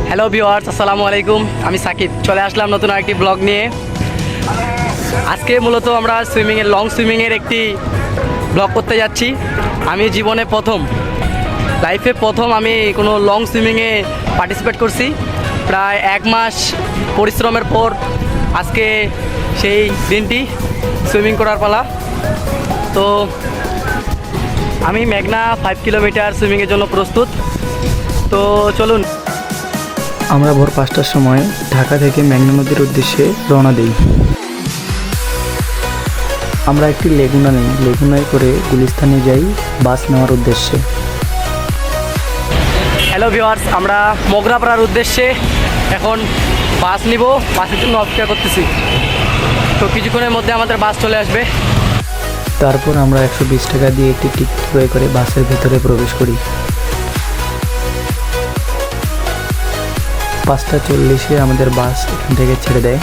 Hello viewers, আসসালামু আলাইকুম। আমি সাকিব, চলে আসলাম নতুন আরেকটি ব্লগ নিয়ে। আজকে মূলত আমরা লং সুইমিংয়ের একটি ব্লগ করতে যাচ্ছি। আমি জীবনে লাইফে প্রথম আমি কোনো লং সুইমিংয়ে পার্টিসিপেট করছি। প্রায় 1 মাস পরিশ্রমের পর আজকে সেই দিনটি, সুইমিং করার পালা। তো আমি মেঘনা 5 কিলোমিটার সুইমিংয়ের জন্য প্রস্তুত। তো চলুন। আমরা ভোর 5টার সময় ঢাকা থেকে মেঘনা নদীর উদ্দেশ্যে রওনা দিই। আমরা একটি লেগুনায় করে গুলিস্তানে যাই বাস নেওয়ার উদ্দেশ্যে। হ্যালো ভিউয়ার্স, আমরা মোগরাপাড়ার উদ্দেশ্যে এখন বাস নিব। বাসের জন্য অপেক্ষা করতেছি। তো কিছুক্ষণের মধ্যে আমাদের বাস চলে আসবে। তারপর আমরা 120 টাকা দিয়ে একটি টিকিট ক্রয় করে বাসের ভিতরে প্রবেশ করি। 5:40-এ আমাদের বাস এখান থেকে ছেড়ে দেয়।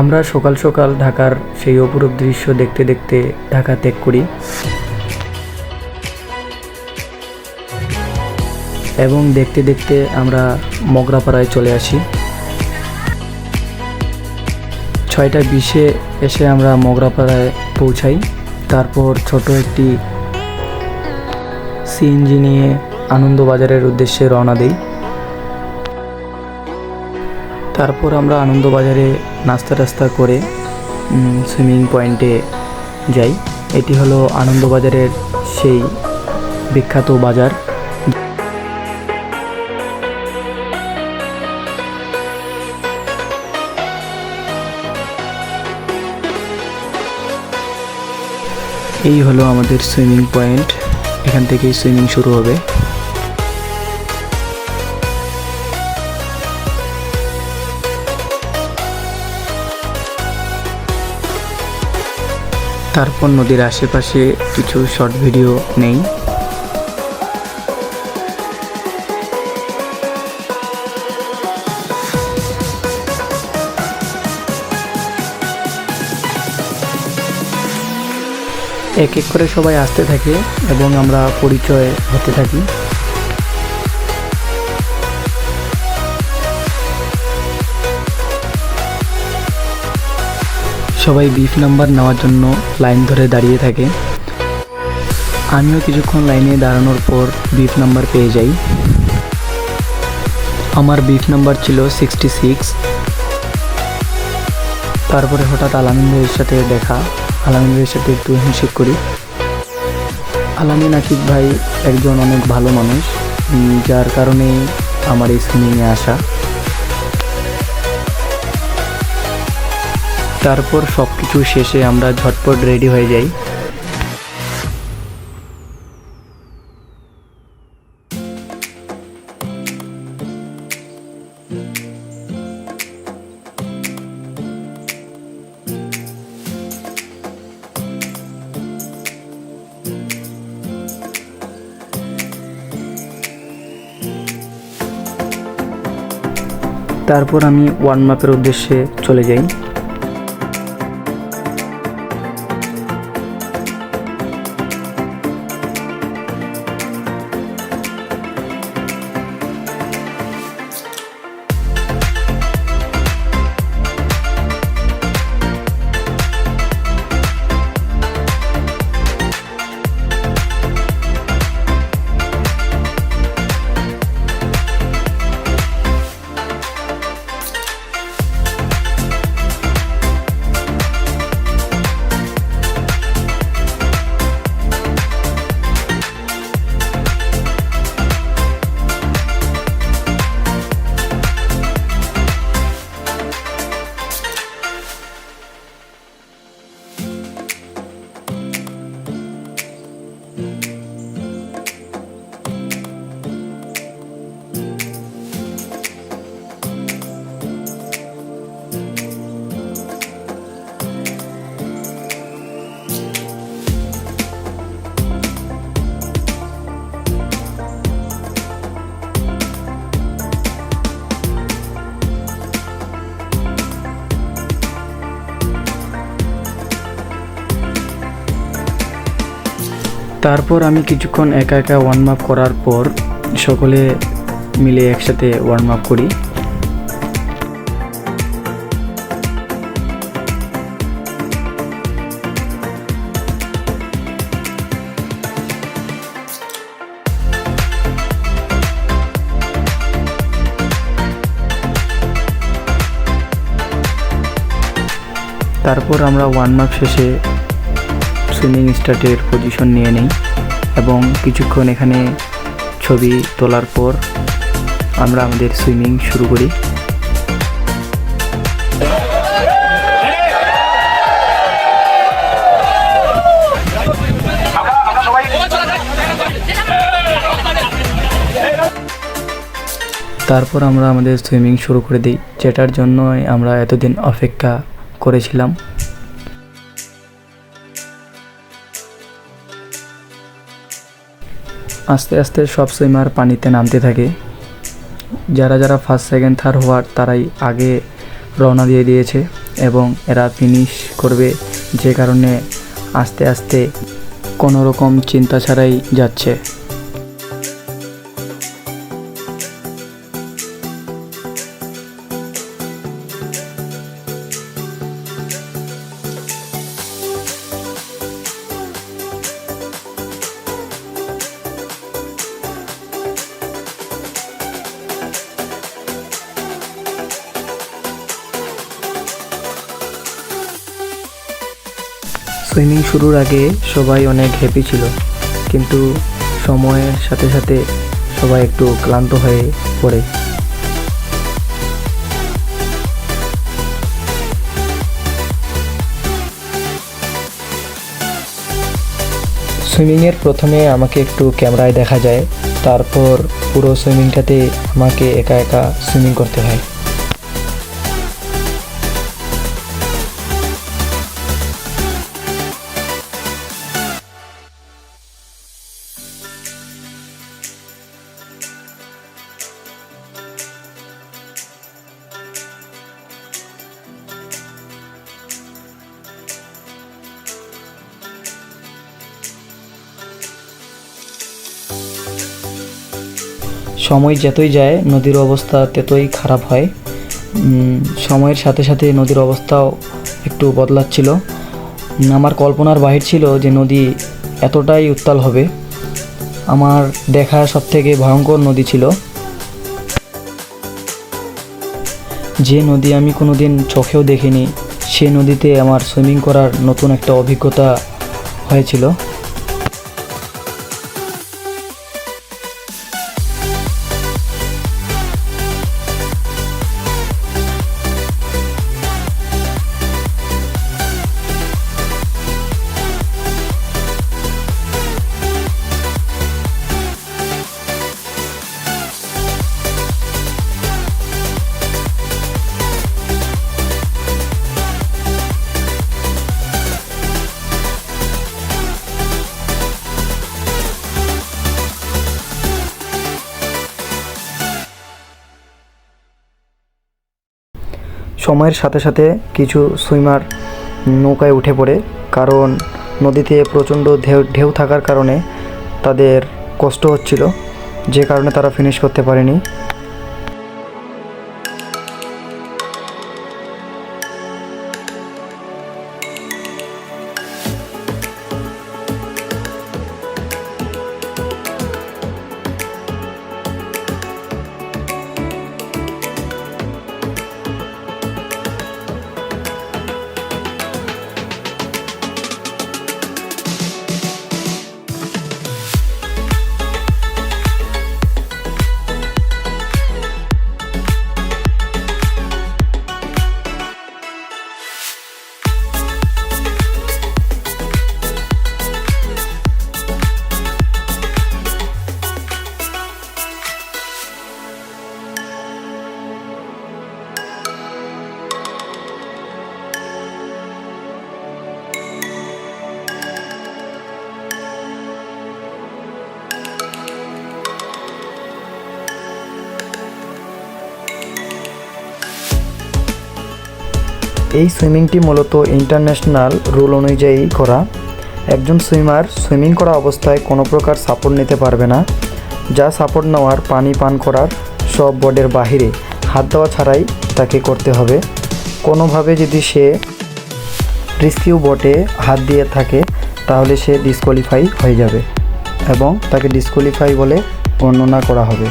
আমরা সকাল সকাল ঢাকার সেই অপরূপ দৃশ্য দেখতে দেখতে ঢাকা ত্যাগ করি এবং দেখতে দেখতে আমরা মোগরাপাড়ায় চলে আসি। 6:20-এ এসে আমরা মোগরাপাড়ায় পৌঁছাই। তারপর ছোট একটি সিএনজি নিয়ে আনন্দবাজারের উদ্দেশ্যে রওনা দিই। তারপর আমরা আনন্দবাজারে নাস্তা টাস্তা করে সুইমিং পয়েন্টে যাই। এটি হলো আনন্দবাজারের সেই বিখ্যাত বাজার। এই হলো আমাদের সুইমিং পয়েন্ট। এখান থেকেই সুইমিং শুরু হবে। তারপর নদীর আশেপাশে কিছু শর্ট ভিডিও নেই। এক এক করে সবাই আসতে থাকে এবং আমরা পরিচয় হতে থাকি। সবাই বিফ নাম্বার নেওয়ার জন্য লাইন ধরে দাঁড়িয়ে থাকে। আমিও কিছুক্ষণ লাইনে দাঁড়ানোর পর বিফ নাম্বার পেয়ে যাই। আমার বিফ নাম্বার ছিল 66। তারপরে হঠাৎ আলামিন ভাইয়ের সাথে দেখা। আলামিন ভাইয়ের সাথে একটু হ্যান্ডশেক করি। আলামিন আকিব ভাই একজন অনেক ভালো মানুষ, যার কারণে আমার এই সুইমিংয়ে আসা। তারপর সব কিছু শেষে আমরা ঝটপট রেডি হয়ে যাই। তারপর আমি ওয়ার্ম আপের উদ্দেশ্যে চলে যাই। তারপর আমি কিছুক্ষণ একা একা ওয়ার্ম আপ করার পর সকলে মিলে একসাথে ওয়ার্ম আপ করি। তারপর আমরা ওয়ার্ম আপ শেষে সুইমিং স্টার্টের পজিশন নিয়ে নিই এবং কিছুক্ষণ এখানে ছবি তোলার পর আমরা আমাদের সুইমিং শুরু করি। তারপর আমরা আমাদের সুইমিং শুরু করে দিই, যেটার জন্য আমরা এতদিন অপেক্ষা করেছিলাম। আস্তে আস্তে সব সুইমার পানিতে নামতে থাকে। যারা যারা ফার্স্ট সেকেন্ড থার্ড হওয়ার তারাই আগে রওনা দিয়ে দিয়েছে এবং এরা ফিনিশ করবে, যে কারণে আস্তে আস্তে কোনো রকম চিন্তা ছাড়াই যাচ্ছে। সুইমিং শুরুর আগে সবাই অনেক হ্যাপি ছিল, কিন্তু সময়ের সাথে সাথে সবাই একটু ক্লান্ত হয়ে পড়ে। সুইমিংয়ের প্রথমে আমাকে একটু ক্যামেরায় দেখা যায়, তারপর পুরো সুইমিংটাতে আমাকে একা একা সুইমিং করতে হয়। সময় যতই যায় নদীর অবস্থা ততই খারাপ হয়। সময়ের সাথে সাথে নদীর অবস্থাও একটু বদলাচ্ছিল। আমার কল্পনার বাহির ছিল যে নদী এতটাই উত্তাল হবে। আমার দেখা সবথেকে ভয়ঙ্কর নদী ছিল, যে নদী আমি কোনোদিন চোখেও দেখিনি। সে নদীতে আমার সুইমিং করার নতুন একটা অভিজ্ঞতা হয়েছিল। সময়ের সাথে সাথে কিছু সুইমার নৌকায় উঠে পড়ে, কারণ নদীতে প্রচণ্ড ঢেউ থাকার কারণে তাদের কষ্ট হচ্ছিল, যে কারণে তারা ফিনিশ করতে পারেনি। এই সুইমিংটি মূলত ইন্টারন্যাশনাল রুল অনুযায়ী করা। একজন সুইমার সুইমিং করা অবস্থায় কোনো প্রকার সাপোর্ট নিতে পারবে না। যা সাপোর্ট নেওয়ার পানি পান করার সব বোর্ডের বাহিরে হাত দেওয়া ছাড়াই তাকে করতে হবে। কোনোভাবে যদি সে রেস্কিউ বোটে হাত দিয়ে থাকে তাহলে সে ডিসকোয়ালিফাই হয়ে যাবে এবং তাকে ডিসকোয়ালিফাই বলে বর্ণনা করা হবে।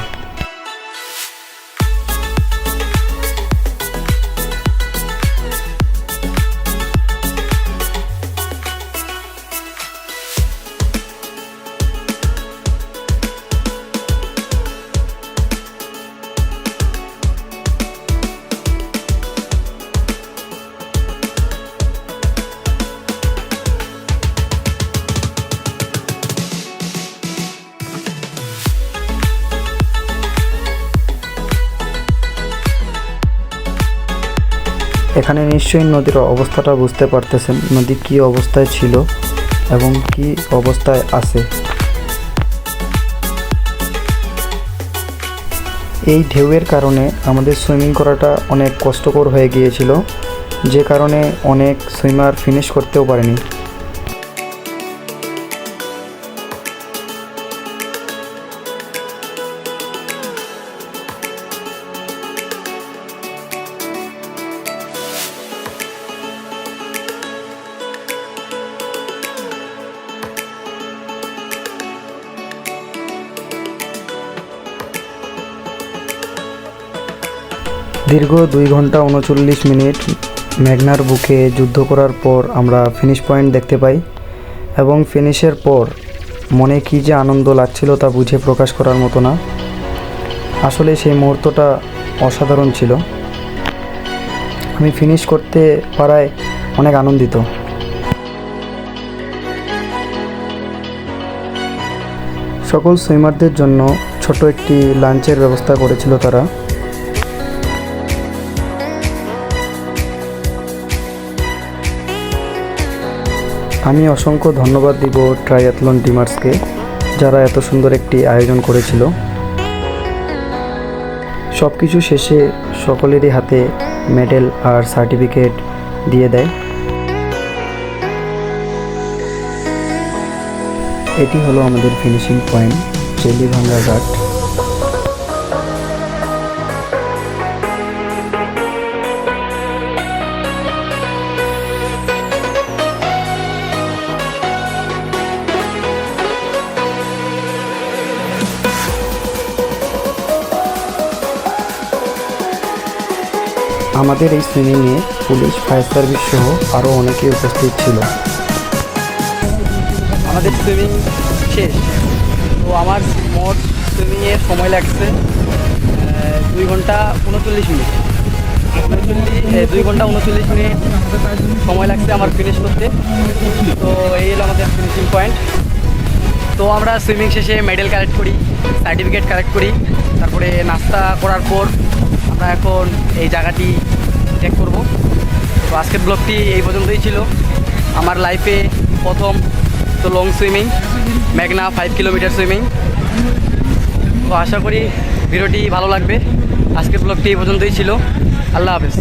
এখানে নিশ্চয়ই নদীর অবস্থাটা বুঝতে পারতেছেন, নদী কী অবস্থায় ছিল এবং কী অবস্থায় আছে। এই ঢেউয়ের কারণে আমাদের সুইমিং করাটা অনেক কষ্টকর হয়ে গিয়েছিল, যে কারণে অনেক সুইমার ফিনিশ করতেও পারেনি। দীর্ঘ 2 ঘন্টা 39 মিনিট মেঘনার বুকে যুদ্ধ করার পর আমরা ফিনিশ পয়েন্ট দেখতে পাই এবং ফিনিশের পর মনে কী যে আনন্দ লাগছিল তা বুঝে প্রকাশ করার মতো না। আসলে সেই মুহূর্তটা অসাধারণ ছিল। আমি ফিনিশ করতে পারায় অনেক আনন্দিত। সকল সুইমারদের জন্য ছোট একটি লাঞ্চের ব্যবস্থা করেছিল তারা। আমি অসংখ্য ধন্যবাদ দিব ট্রায়াথলন টিমার্সকে, যারা এত সুন্দর একটি আয়োজন করেছিল। সব কিছু শেষে সকলেরই হাতে মেডেল আর সার্টিফিকেট দিয়ে দেয়। এটি হলো আমাদের ফিনিশিং পয়েন্ট, চেলিভাঙ্গা ঘাট। আমাদের এই সুইমিংয়ে পুলিশ, ফায়ার সার্ভিস সহ আরও অনেকেই উপস্থিত ছিল। আমাদের সুইমিং শেষ, তো আমার মোট সুইমিংয়ের সময় লাগছে 2 ঘন্টা 39 মিনিট। 2 ঘন্টা 39 মিনিট সময় লাগছে আমার ফিনিশ করতে। তো এই হলো আমাদের ফিনিশিং পয়েন্ট। তো আমরা সুইমিং শেষে মেডেল কালেক্ট করি, সার্টিফিকেট কালেক্ট করি, তারপরে নাস্তা করার পর আমরা এখন এই জায়গাটি চেক করব। তো আজকের ব্লগটি এই পর্যন্তই ছিল। আমার লাইফে প্রথম তো লং সুইমিং, মেঘনা 5 কিলোমিটার সুইমিং। তো আশা করি ভিডিওটি ভালো লাগবে। আজকের ব্লগটি এই পর্যন্তই ছিল। আল্লাহ হাফেজ।